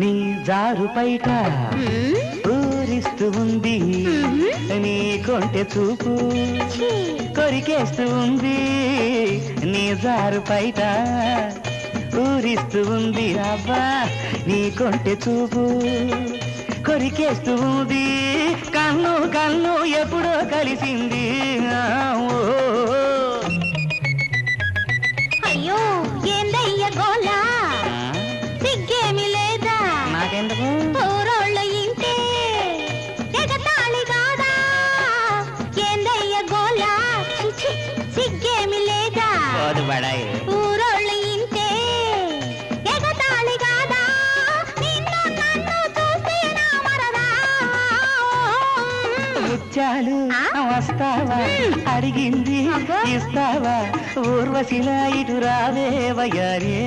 నీ జారు పైట ఊరిస్తూ ఉంది నీ కొంటె చూపు కొరికేస్తూ ఉంది నీ జారు పైట ఊరిస్తూ ఉంది అబ్బా నీ కొంటె చూపు కొరికేస్తూ ఉంది కన్ను కన్ను ఎప్పుడో కలిసింది అయ్యో ఏందయ్య గోలా సిగ్గేమి లేదా నాకెందుకు ఊరోళ్ళ ఇంటే ఎగతాళి కాదా ఏందయ్య గోలా సిగ్గేమి లేదా ఊరోళ్ళ ఇంటే ఎగతాళి కాదా నిన్ను నన్ను చూస్తే నా మరదా ముత్యాలు వస్తావా అడిగింది ఇస్తావా ఊర్వశిలా ఇటు రావే వయ్యారే